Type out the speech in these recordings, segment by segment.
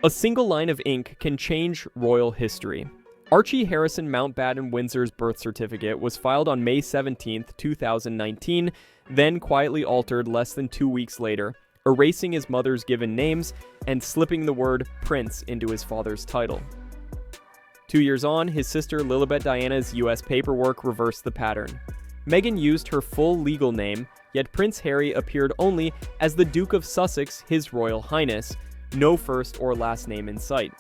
A single line of ink can change royal history. Archie Harrison Mountbatten Windsor's birth certificate was filed on May 17, 2019, then quietly altered less than 2 weeks later, erasing his mother's given names and slipping the word Prince into his father's title. 2 years on, his sister Lilibet Diana's US paperwork reversed the pattern. Meghan used her full legal name, yet Prince Harry appeared only as the Duke of Sussex, His Royal Highness, no first or last name in sight.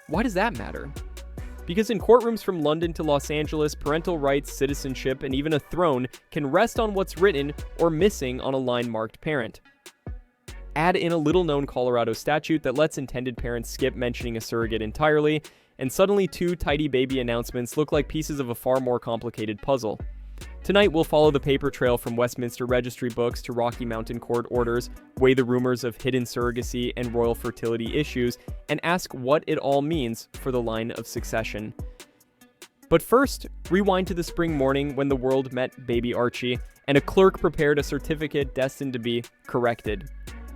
Why does that matter? Because in courtrooms from London to Los Angeles, parental rights, citizenship, and even a throne can rest on what's written or missing on a line-marked parent. Add in a little-known Colorado statute that lets intended parents skip mentioning a surrogate entirely, and suddenly 2 tidy baby announcements look like pieces of a far more complicated puzzle. Tonight, we'll follow the paper trail from Westminster Registry books to Rocky Mountain court orders, weigh the rumors of hidden surrogacy and royal fertility issues, and ask what it all means for the line of succession. But first, rewind to the spring morning when the world met baby Archie, and a clerk prepared a certificate destined to be corrected.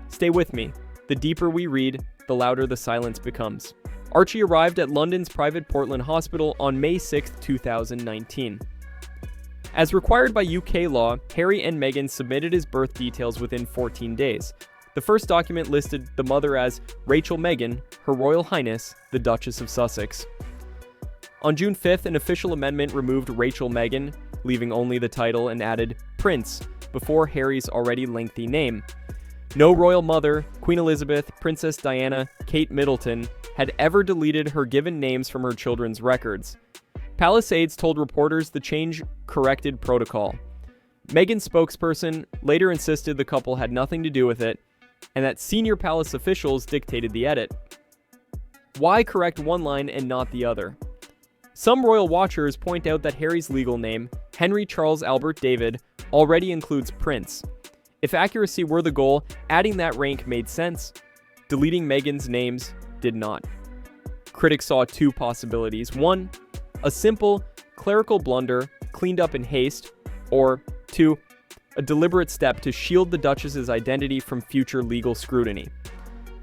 Stay with me. The deeper we read, the louder the silence becomes. Archie arrived at London's private Portland Hospital on May 6, 2019. As required by UK law, Harry and Meghan submitted his birth details within 14 days. The first document listed the mother as Rachel Meghan, Her Royal Highness, the Duchess of Sussex. On June 5th, an official amendment removed Rachel Meghan, leaving only the title, and added Prince before Harry's already lengthy name. No royal mother, Queen Elizabeth, Princess Diana, Kate Middleton, had ever deleted her given names from her children's records. Palace aides told reporters the change corrected protocol. Meghan's spokesperson later insisted the couple had nothing to do with it, and that senior palace officials dictated the edit. Why correct one line and not the other? Some royal watchers point out that Harry's legal name, Henry Charles Albert David, already includes Prince. If accuracy were the goal, adding that rank made sense. Deleting Meghan's names did not. Critics saw 2 possibilities. 1, a simple, clerical blunder cleaned up in haste, or 2, a deliberate step to shield the Duchess's identity from future legal scrutiny.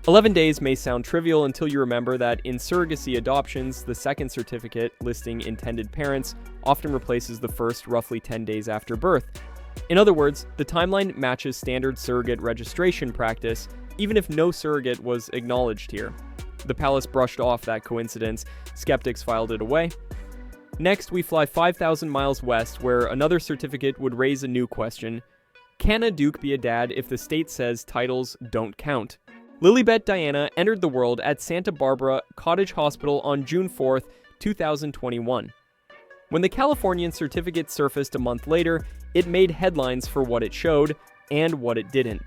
11 days may sound trivial until you remember that in surrogacy adoptions, the second certificate listing intended parents often replaces the first roughly 10 days after birth. In other words, the timeline matches standard surrogate registration practice, even if no surrogate was acknowledged here. The palace brushed off that coincidence, skeptics filed it away. Next, we fly 5,000 miles west, where another certificate would raise a new question. Can a duke be a dad if the state says titles don't count? Lilibet Diana entered the world at Santa Barbara Cottage Hospital on June 4, 2021. When the Californian certificate surfaced a month later, it made headlines for what it showed and what it didn't.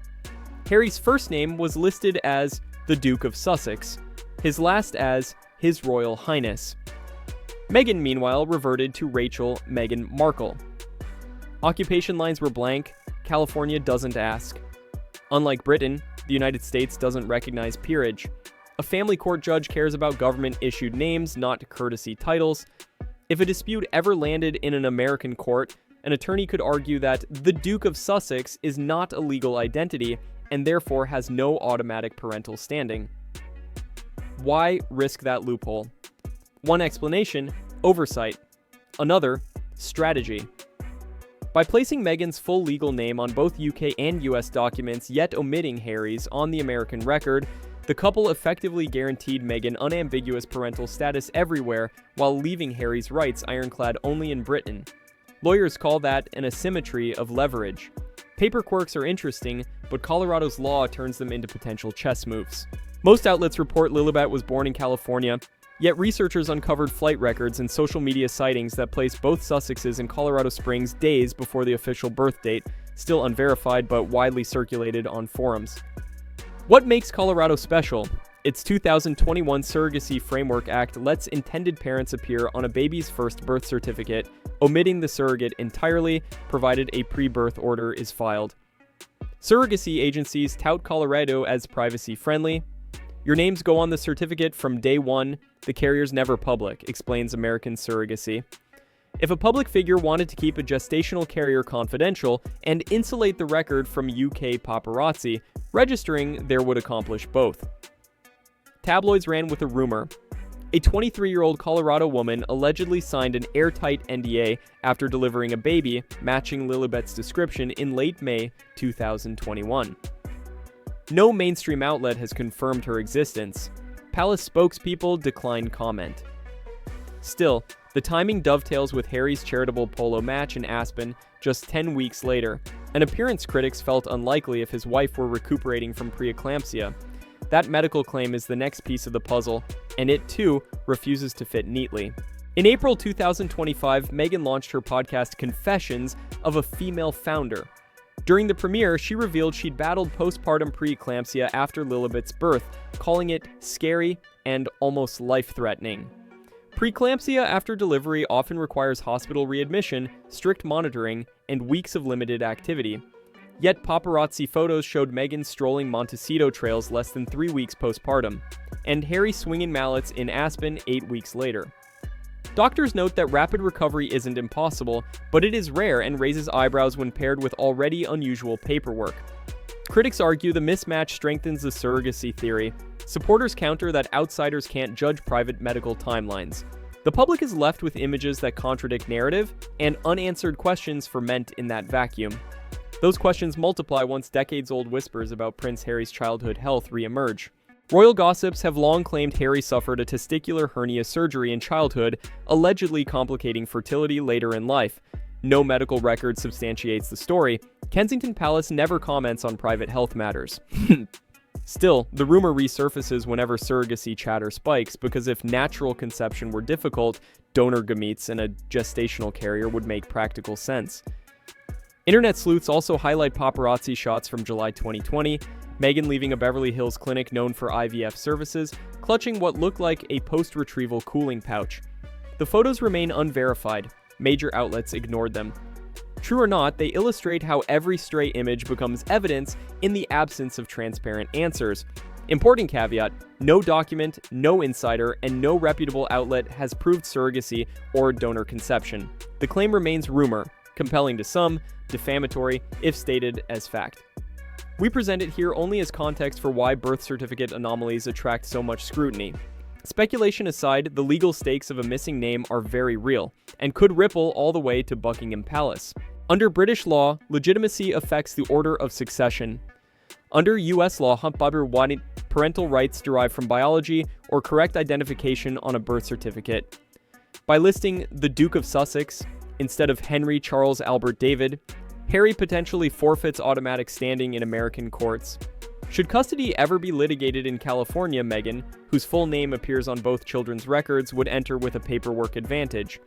Harry's first name was listed as the Duke of Sussex, his last as His Royal Highness. Meghan, meanwhile, reverted to Rachel Meghan Markle. Occupation lines were blank. California doesn't ask. Unlike Britain, the United States doesn't recognize peerage. A family court judge cares about government-issued names, not courtesy titles. If a dispute ever landed in an American court, an attorney could argue that the Duke of Sussex is not a legal identity and therefore has no automatic parental standing. Why risk that loophole? One explanation, oversight. Another, strategy. By placing Meghan's full legal name on both UK and US documents, yet omitting Harry's on the American record, the couple effectively guaranteed Meghan unambiguous parental status everywhere while leaving Harry's rights ironclad only in Britain. Lawyers call that an asymmetry of leverage. Paper quirks are interesting, but Colorado's law turns them into potential chess moves. Most outlets report Lilibet was born in California, yet researchers uncovered flight records and social media sightings that place both Sussexes in Colorado Springs days before the official birth date, still unverified but widely circulated on forums. What makes Colorado special? Its 2021 Surrogacy Framework Act lets intended parents appear on a baby's first birth certificate, omitting the surrogate entirely, provided a pre-birth order is filed. Surrogacy agencies tout Colorado as privacy-friendly. Your names go on the certificate from day one, the carrier's never public, explains American Surrogacy. If a public figure wanted to keep a gestational carrier confidential and insulate the record from UK paparazzi, registering there would accomplish both. tabloids ran with a rumor. A 23-year-old Colorado woman allegedly signed an airtight NDA after delivering a baby matching Lilibet's description in late May 2021. No mainstream outlet has confirmed her existence. Palace spokespeople declined comment. Still, the timing dovetails with Harry's charitable polo match in Aspen just 10 weeks later. An appearance critics felt unlikely if his wife were recuperating from preeclampsia. That medical claim is the next piece of the puzzle, and it too refuses to fit neatly. In April 2025, Meghan launched her podcast Confessions of a Female Founder. During the premiere, she revealed she'd battled postpartum preeclampsia after Lilibet's birth, calling it scary and almost life-threatening. Preeclampsia after delivery often requires hospital readmission, strict monitoring, and weeks of limited activity. Yet paparazzi photos showed Meghan strolling Montecito trails less than 3 weeks postpartum, and Harry swinging mallets in Aspen 8 weeks later. Doctors note that rapid recovery isn't impossible, but it is rare and raises eyebrows when paired with already unusual paperwork. Critics argue the mismatch strengthens the surrogacy theory. Supporters counter that outsiders can't judge private medical timelines. The public is left with images that contradict narrative and unanswered questions ferment in that vacuum. Those questions multiply once decades-old whispers about Prince Harry's childhood health re-emerge. Royal gossips have long claimed Harry suffered a testicular hernia surgery in childhood, allegedly complicating fertility later in life. No medical record substantiates the story. Kensington Palace never comments on private health matters. Still, the rumor resurfaces whenever surrogacy chatter spikes, because if natural conception were difficult, donor gametes and a gestational carrier would make practical sense. Internet sleuths also highlight paparazzi shots from July 2020, Meghan leaving a Beverly Hills clinic known for IVF services, clutching what looked like a post-retrieval cooling pouch. The photos remain unverified. Major outlets ignored them. True or not, they illustrate how every stray image becomes evidence in the absence of transparent answers. Important caveat: no document, no insider, and no reputable outlet has proved surrogacy or donor conception. The claim remains rumor, compelling to some, defamatory if stated as fact. We present it here only as context for why birth certificate anomalies attract so much scrutiny. Speculation aside, the legal stakes of a missing name are very real, and could ripple all the way to Buckingham Palace. Under British law, legitimacy affects the order of succession. Under US law, parental rights derive from biology or correct identification on a birth certificate. By listing the Duke of Sussex instead of Henry Charles Albert David, Harry potentially forfeits automatic standing in American courts. Should custody ever be litigated in California, Meghan, whose full name appears on both children's records, would enter with a paperwork advantage.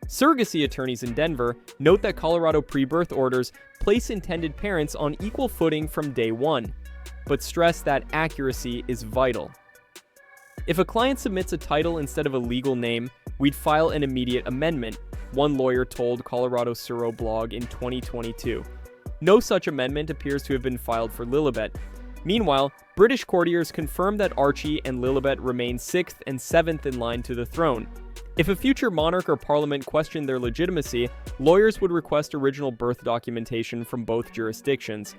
Surrogacy attorneys in Denver note that Colorado pre-birth orders place intended parents on equal footing from day one, but stress that accuracy is vital. If a client submits a title instead of a legal name, we'd file an immediate amendment, one lawyer told Colorado Surro blog in 2022. No such amendment appears to have been filed for Lilibet. Meanwhile, British courtiers confirmed that Archie and Lilibet remain 6th and 7th in line to the throne. If a future monarch or parliament questioned their legitimacy, lawyers would request original birth documentation from both jurisdictions.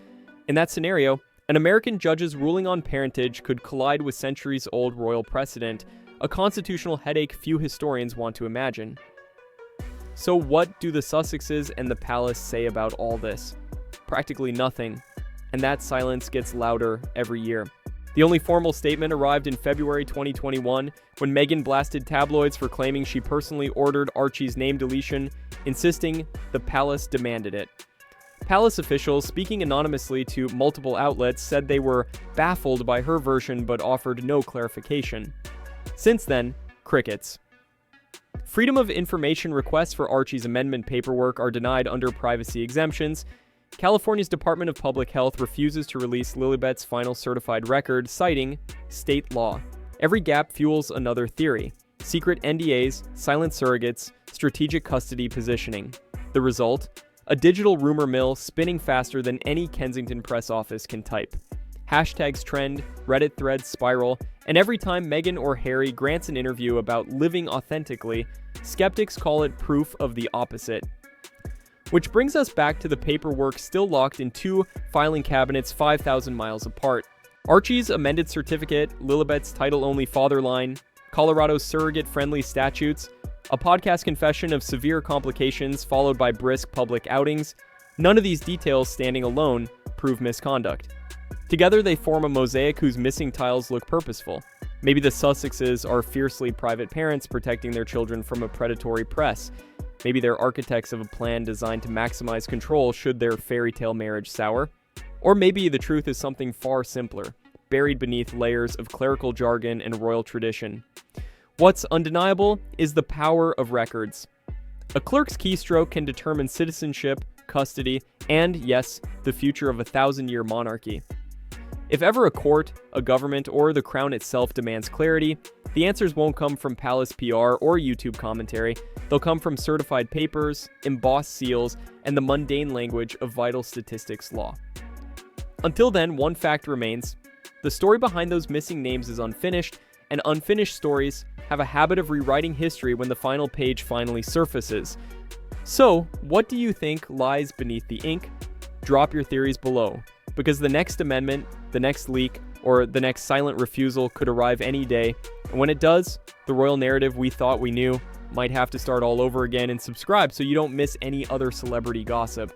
In that scenario, an American judge's ruling on parentage could collide with centuries-old royal precedent, a constitutional headache few historians want to imagine. So what do the Sussexes and the palace say about all this? Practically nothing, and that silence gets louder every year. The only formal statement arrived in February 2021 when Meghan blasted tabloids for claiming she personally ordered Archie's name deletion, insisting the palace demanded it. Palace officials, speaking anonymously to multiple outlets, said they were baffled by her version but offered no clarification. Since then, crickets. Freedom of information requests for Archie's amendment paperwork are denied under privacy exemptions. California's Department of Public Health refuses to release Lilibet's final certified record, citing state law. Every gap fuels another theory: secret NDAs, silent surrogates, strategic custody positioning. The result? A digital rumor mill spinning faster than any Kensington press office can type. Hashtags trend, Reddit threads spiral, and every time Meghan or Harry grants an interview about living authentically, skeptics call it proof of the opposite. Which brings us back to the paperwork still locked in two filing cabinets 5,000 miles apart. Archie's amended certificate, Lilibet's title-only father line, Colorado's surrogate-friendly statutes, a podcast confession of severe complications followed by brisk public outings, none of these details standing alone prove misconduct. Together they form a mosaic whose missing tiles look purposeful. Maybe the Sussexes are fiercely private parents protecting their children from a predatory press. Maybe they're architects of a plan designed to maximize control should their fairy tale marriage sour. Or maybe the truth is something far simpler, buried beneath layers of clerical jargon and royal tradition. What's undeniable is the power of records. A clerk's keystroke can determine citizenship, custody, and, yes, the future of a 1,000-year monarchy. If ever a court, a government, or the crown itself demands clarity, the answers won't come from palace PR or YouTube commentary. They'll come from certified papers, embossed seals, and the mundane language of vital statistics law. Until then, one fact remains. The story behind those missing names is unfinished, and unfinished stories have a habit of rewriting history when the final page finally surfaces. So, what do you think lies beneath the ink? Drop your theories below, because the next amendment, the next leak, or the next silent refusal could arrive any day, and when it does, the royal narrative we thought we knew might have to start all over again. And subscribe so you don't miss any other celebrity gossip.